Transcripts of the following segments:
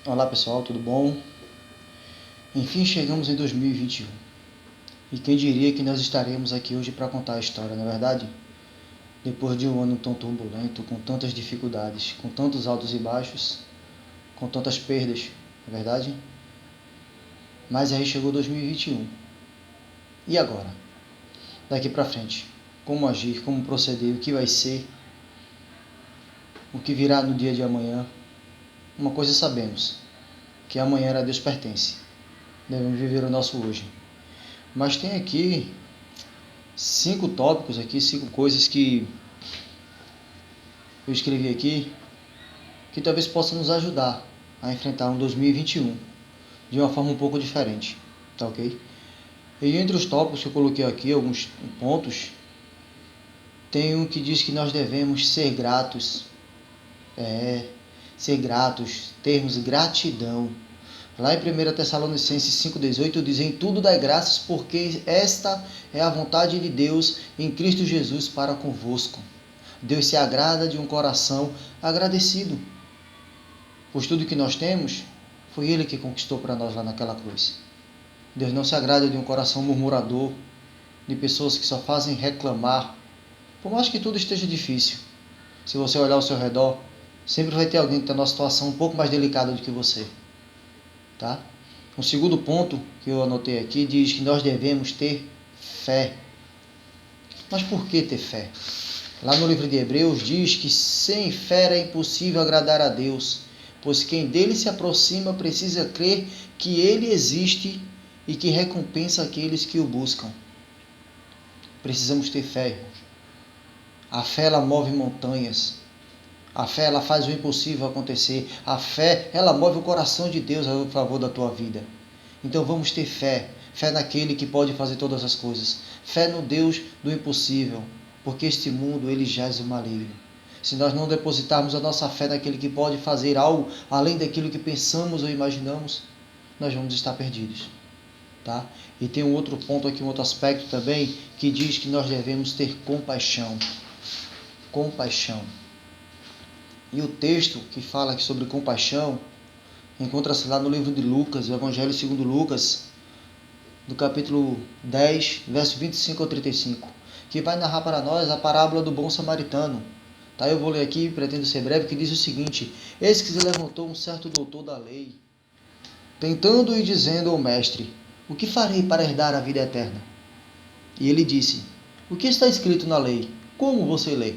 Olá pessoal, tudo bom? Enfim, chegamos em 2021. E quem diria que nós estaremos aqui hoje para contar a história, não é verdade? Depois de um ano tão turbulento, com tantas dificuldades, com tantos altos e baixos, com tantas perdas, não é verdade? Mas aí chegou 2021. E agora? Daqui para frente, como agir, como proceder, o que vai ser, o que virá no dia de amanhã? Uma coisa sabemos, que amanhã a Deus pertence. Devemos viver o nosso hoje. Mas tem aqui 5 tópicos aqui, 5 coisas que eu escrevi aqui que talvez possam nos ajudar a enfrentar um 2021 de uma forma um pouco diferente, tá ok? E entre os tópicos que eu coloquei aqui, alguns pontos, tem um que diz que nós devemos ser gratos, termos gratidão. Lá em 1 Tessalonicenses 5,18 diz: em tudo dai graças, porque esta é a vontade de Deus em Cristo Jesus para convosco. Deus se agrada de um coração agradecido, pois tudo que nós temos foi Ele que conquistou para nós lá naquela cruz. Deus não se agrada de um coração murmurador, de pessoas que só fazem reclamar, por mais que tudo esteja difícil. Se você olhar ao seu redor, sempre vai ter alguém que está numa situação um pouco mais delicada do que você. Tá? O segundo ponto que eu anotei aqui diz que nós devemos ter fé. Mas por que ter fé? Lá no livro de Hebreus diz que sem fé é impossível agradar a Deus, pois quem dele se aproxima precisa crer que ele existe e que recompensa aqueles que o buscam. Precisamos ter fé, irmãos. A fé, ela move montanhas. A fé, ela faz o impossível acontecer. A fé, ela move o coração de Deus a favor da tua vida. Então vamos ter fé. Fé naquele que pode fazer todas as coisas. Fé no Deus do impossível. Porque este mundo, ele jaz o maligno. Se nós não depositarmos a nossa fé naquele que pode fazer algo além daquilo que pensamos ou imaginamos, nós vamos estar perdidos. Tá? E tem um outro ponto aqui, um outro aspecto também, que diz que nós devemos ter compaixão. Compaixão. E o texto que fala aqui sobre compaixão encontra-se lá no livro de Lucas, o Evangelho segundo Lucas, do capítulo 10, verso 25 ao 35, que vai narrar para nós a parábola do bom samaritano. Tá? Eu vou ler aqui, pretendo ser breve, que diz o seguinte: eis que se levantou um certo doutor da lei, tentando e dizendo ao mestre: o que farei para herdar a vida eterna? E ele disse: o que está escrito na lei? Como você lê?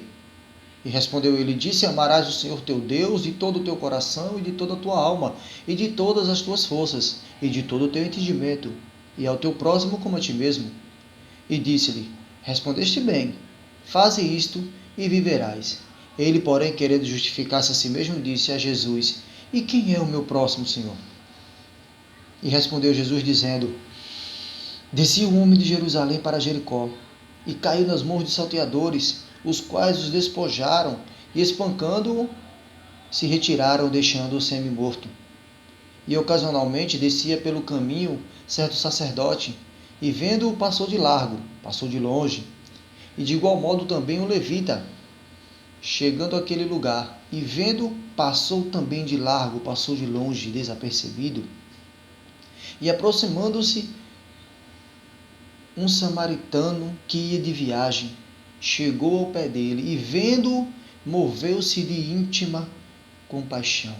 E respondeu ele, disse: amarás o Senhor teu Deus de todo o teu coração e de toda a tua alma, e de todas as tuas forças, e de todo o teu entendimento, e ao teu próximo como a ti mesmo. E disse-lhe: respondeste bem, faze isto e viverás. Ele, porém, querendo justificar-se a si mesmo, disse a Jesus: e quem é o meu próximo, Senhor? E respondeu Jesus, dizendo: descia um homem de Jerusalém para Jericó, e caiu nas mãos de salteadores, os quais os despojaram, e espancando-o, se retiraram, deixando-o semi-morto. E ocasionalmente descia pelo caminho certo sacerdote, e vendo-o passou de largo, passou de longe. E de igual modo também o levita, chegando àquele lugar, e vendo, passou também de largo, passou de longe, desapercebido. E aproximando-se, um samaritano que ia de viagem, chegou ao pé dele e, vendo-o, moveu-se de íntima compaixão.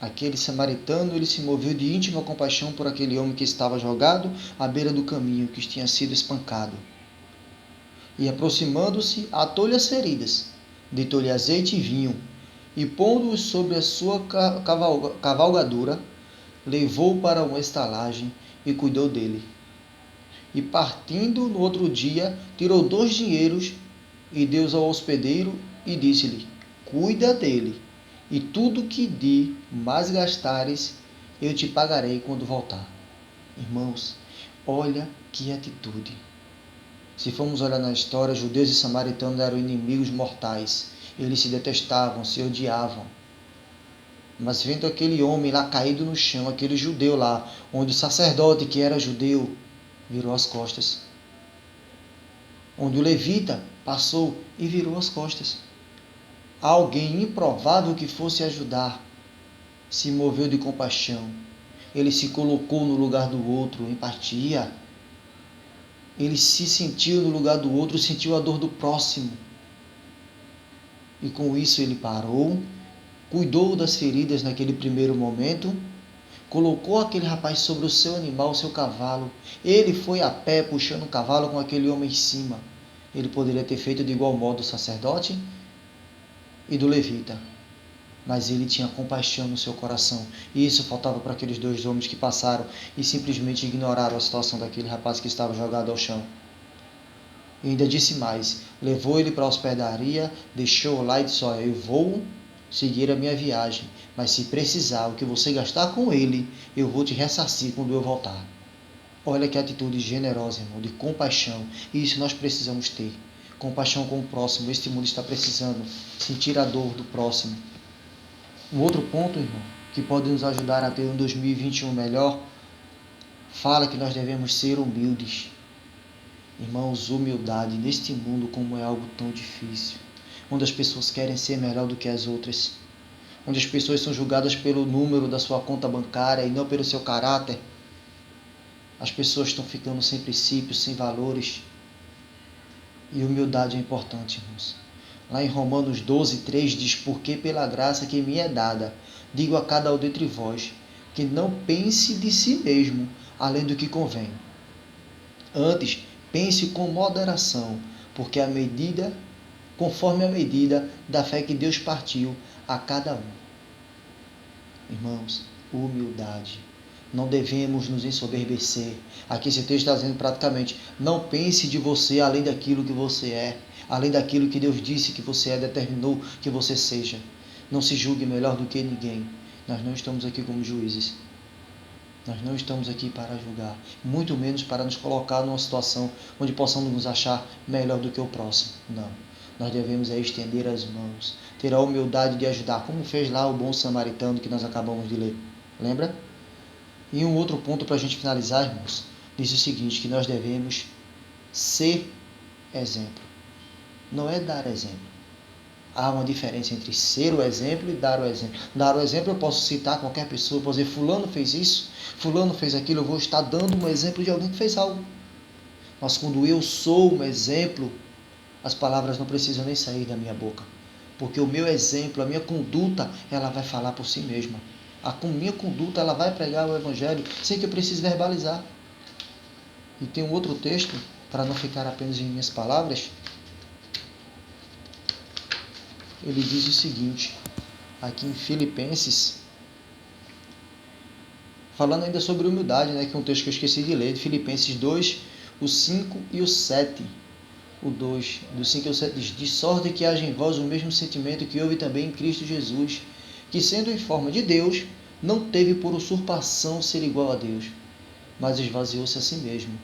Aquele samaritano, ele se moveu de íntima compaixão por aquele homem que estava jogado à beira do caminho, que tinha sido espancado. E aproximando-se, atou-lhe as feridas, deitou-lhe azeite e vinho, e pondo-os sobre a sua cavalgadura, levou-o para uma estalagem e cuidou dele. E partindo no outro dia, tirou 2 dinheiros e deu-os ao hospedeiro e disse-lhe: cuida dele, e tudo que de mais gastares, eu te pagarei quando voltar. Irmãos, olha que atitude. Se formos olhar na história, judeus e samaritanos eram inimigos mortais. Eles se detestavam, se odiavam. Mas vendo aquele homem lá caído no chão, aquele judeu lá, onde o sacerdote que era judeu virou as costas. Onde o levita passou e virou as costas. Alguém improvável que fosse ajudar, se moveu de compaixão. Ele se colocou no lugar do outro, empatia. Ele se sentiu no lugar do outro, sentiu a dor do próximo. E com isso ele parou, cuidou das feridas naquele primeiro momento, colocou aquele rapaz sobre o seu animal, o seu cavalo. Ele foi a pé puxando o cavalo com aquele homem em cima. Ele poderia ter feito de igual modo o sacerdote e do levita, mas ele tinha compaixão no seu coração. E isso faltava para aqueles dois homens que passaram e simplesmente ignoraram a situação daquele rapaz que estava jogado ao chão. E ainda disse mais, levou ele para a hospedaria, deixou lá e disse, olha, eu vou seguir a minha viagem, mas se precisar, o que você gastar com ele, eu vou te ressarcir quando eu voltar. Olha que atitude generosa, irmão, de compaixão. E isso nós precisamos ter. Compaixão com o próximo. Este mundo está precisando sentir a dor do próximo. Um outro ponto, irmão, que pode nos ajudar a ter um 2021 melhor, fala que nós devemos ser humildes. Irmãos, humildade neste mundo como é algo tão difícil, onde as pessoas querem ser melhor do que as outras, onde as pessoas são julgadas pelo número da sua conta bancária e não pelo seu caráter. As pessoas estão ficando sem princípios, sem valores. E humildade é importante, irmãos. Lá em Romanos 12:3 diz, porque pela graça que me é dada, digo a cada um dentre vós, que não pense de si mesmo, além do que convém. Antes, pense com moderação, porque conforme a medida da fé que Deus partiu a cada um. Irmãos, humildade. Não devemos nos ensoberbecer. Aqui esse texto está dizendo praticamente, não pense de você além daquilo que você é, além daquilo que Deus disse que você é, determinou que você seja. Não se julgue melhor do que ninguém. Nós não estamos aqui como juízes. Nós não estamos aqui para julgar, muito menos para nos colocar numa situação onde possamos nos achar melhor do que o próximo. Não. Nós devemos estender as mãos, ter a humildade de ajudar, como fez lá o bom samaritano que nós acabamos de ler. Lembra? E um outro ponto para a gente finalizar, irmãos, diz o seguinte, que nós devemos ser exemplo. Não é dar exemplo. Há uma diferença entre ser o exemplo e dar o exemplo. Dar o exemplo eu posso citar qualquer pessoa, posso dizer, fulano fez isso, fulano fez aquilo, eu vou estar dando um exemplo de alguém que fez algo. Mas quando eu sou um exemplo, as palavras não precisam nem sair da minha boca. Porque o meu exemplo, a minha conduta, ela vai falar por si mesma. A minha conduta, ela vai pregar o evangelho sem que eu precise verbalizar. E tem um outro texto, para não ficar apenas em minhas palavras. Ele diz o seguinte, aqui em Filipenses, falando ainda sobre humildade, que é um texto que eu esqueci de ler, de Filipenses 2, o 5 e o 7. O 2, do 5 ao 7 diz, de sorte que haja em vós o mesmo sentimento que houve também em Cristo Jesus, que sendo em forma de Deus, não teve por usurpação ser igual a Deus, mas esvaziou-se a si mesmo,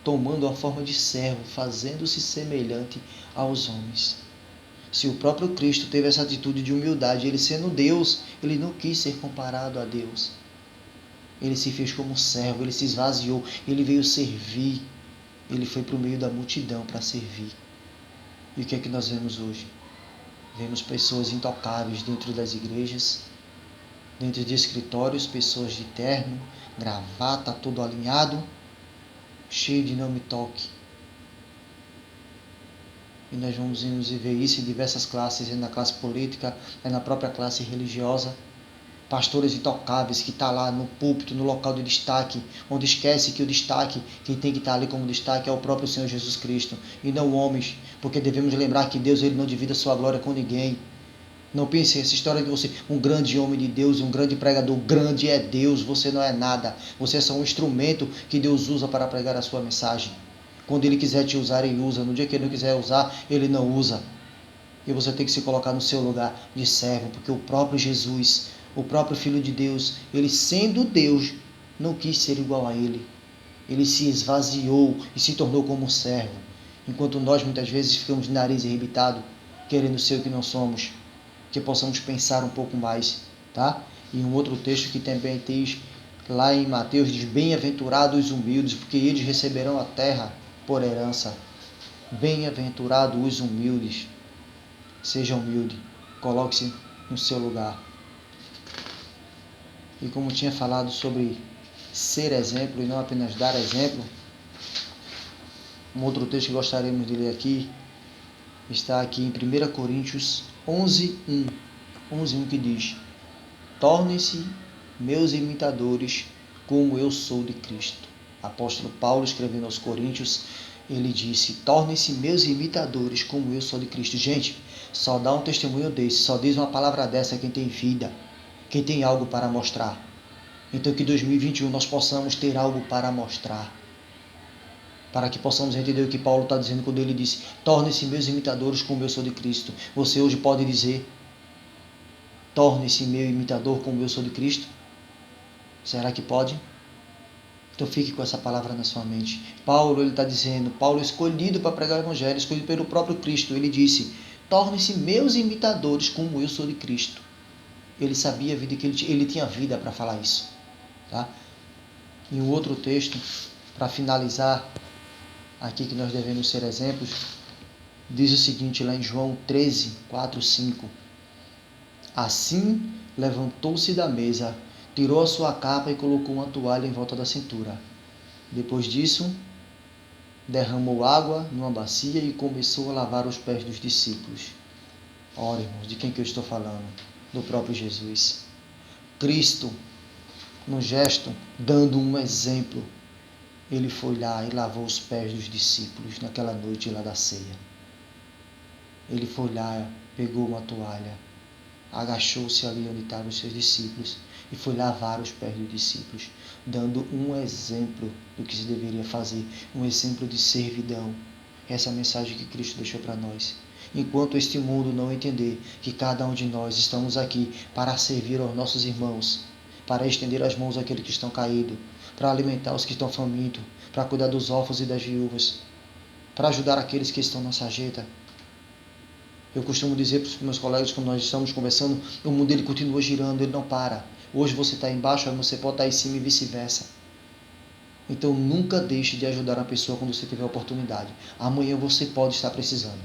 tomando a forma de servo, fazendo-se semelhante aos homens. Se o próprio Cristo teve essa atitude de humildade, ele sendo Deus, ele não quis ser comparado a Deus. Ele se fez como servo, ele se esvaziou, ele veio servir. Ele foi para o meio da multidão para servir. E o que é que nós vemos hoje? Vemos pessoas intocáveis dentro das igrejas, dentro de escritórios, pessoas de terno, gravata, todo alinhado, cheio de não me toque. E nós vamos ver isso em diversas classes, na classe política, na própria classe religiosa. Pastores intocáveis que estão lá no púlpito, no local de destaque, onde esquece que o destaque, quem tem que estar ali como destaque é o próprio Senhor Jesus Cristo, e não homens, porque devemos lembrar que Deus ele não divide a sua glória com ninguém. Não pense essa história de você, um grande homem de Deus, um grande pregador, grande é Deus, você não é nada, você é só um instrumento que Deus usa para pregar a sua mensagem. Quando Ele quiser te usar, Ele usa. No dia que Ele não quiser usar, Ele não usa. E você tem que se colocar no seu lugar de servo, porque o próprio Jesus, o próprio Filho de Deus, Ele sendo Deus, não quis ser igual a Ele. Ele se esvaziou e se tornou como servo. Enquanto nós muitas vezes ficamos de nariz arrebitado, querendo ser o que não somos, que possamos pensar um pouco mais, tá? E um outro texto que também diz, lá em Mateus, diz, bem-aventurados os humildes, porque eles receberão a terra por herança. Bem-aventurados os humildes. Seja humilde. Coloque-se no seu lugar. E como tinha falado sobre ser exemplo e não apenas dar exemplo, um outro texto que gostaríamos de ler aqui está aqui em 1 Coríntios 11:1, que diz: tornem-se meus imitadores como eu sou de Cristo. Apóstolo Paulo, escrevendo aos Coríntios, ele disse: tornem-se meus imitadores como eu sou de Cristo. Gente, só dá um testemunho desse, só diz uma palavra dessa quem tem vida, quem tem algo para mostrar. Então que em 2021 nós possamos ter algo para mostrar, para que possamos entender o que Paulo está dizendo quando ele disse: tornem-se meus imitadores como eu sou de Cristo. Você hoje pode dizer: torne-se meu imitador como eu sou de Cristo? Será que pode? Então fique com essa palavra na sua mente. Paulo, ele está dizendo, Paulo escolhido para pregar o evangelho, escolhido pelo próprio Cristo, ele disse: tornem-se meus imitadores como eu sou de Cristo. Ele sabia a vida que ele tinha vida para falar isso. Tá? Em um outro texto, para finalizar, aqui que nós devemos ser exemplos, diz o seguinte lá em João 13, 4, 5. Assim levantou-se da mesa, tirou a sua capa e colocou uma toalha em volta da cintura. Depois disso, derramou água numa bacia e começou a lavar os pés dos discípulos. Ora, irmãos, de quem que eu estou falando? Do próprio Jesus. Cristo, no gesto, dando um exemplo, ele foi lá e lavou os pés dos discípulos naquela noite lá da ceia. Ele foi lá, pegou uma toalha, agachou-se ali onde estavam os seus discípulos e foi lavar os pés dos discípulos, dando um exemplo do que se deveria fazer, um exemplo de servidão. Essa é a mensagem que Cristo deixou para nós. Enquanto este mundo não entender que cada um de nós estamos aqui para servir aos nossos irmãos, para estender as mãos àqueles que estão caídos, para alimentar os que estão famintos, para cuidar dos órfãos e das viúvas, para ajudar aqueles que estão na sarjeta. Eu costumo dizer para os meus colegas, quando nós estamos conversando, o mundo ele continua girando, ele não para. Hoje você está embaixo, aí você pode estar em cima e vice-versa. Então nunca deixe de ajudar a pessoa quando você tiver oportunidade. Amanhã você pode estar precisando.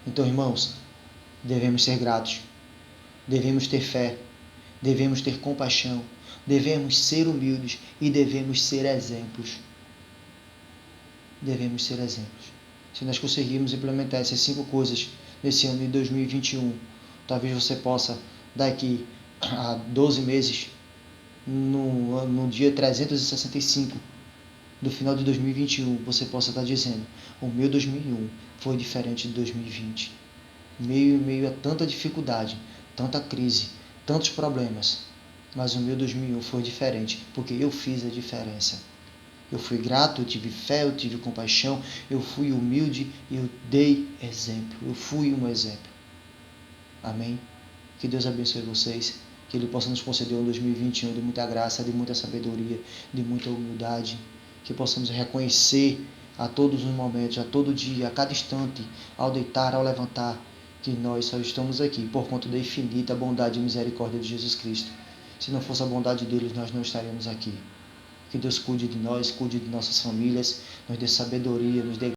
Então, irmãos, devemos ser gratos, devemos ter fé, devemos ter compaixão, devemos ser humildes e devemos ser exemplos. Devemos ser exemplos. Se nós conseguirmos implementar essas 5 coisas nesse ano de 2021, talvez você possa, daqui a 12 meses, no dia 365 do final de 2021, você possa estar dizendo: o meu 2001 foi diferente de 2020. Meio a tanta dificuldade, tanta crise, tantos problemas, mas o meu 2001 foi diferente, porque eu fiz a diferença. Eu fui grato, eu tive fé, eu tive compaixão, eu fui humilde, eu dei exemplo, eu fui um exemplo. Amém? Que Deus abençoe vocês, que Ele possa nos conceder um 2021 de muita graça, de muita sabedoria, de muita humildade, que possamos reconhecer a todos os momentos, a todo dia, a cada instante, ao deitar, ao levantar, que nós só estamos aqui por conta da infinita bondade e misericórdia de Jesus Cristo. Se não fosse a bondade dele, nós não estaríamos aqui. Que Deus cuide de nós, cuide de nossas famílias, nos dê sabedoria, nos dê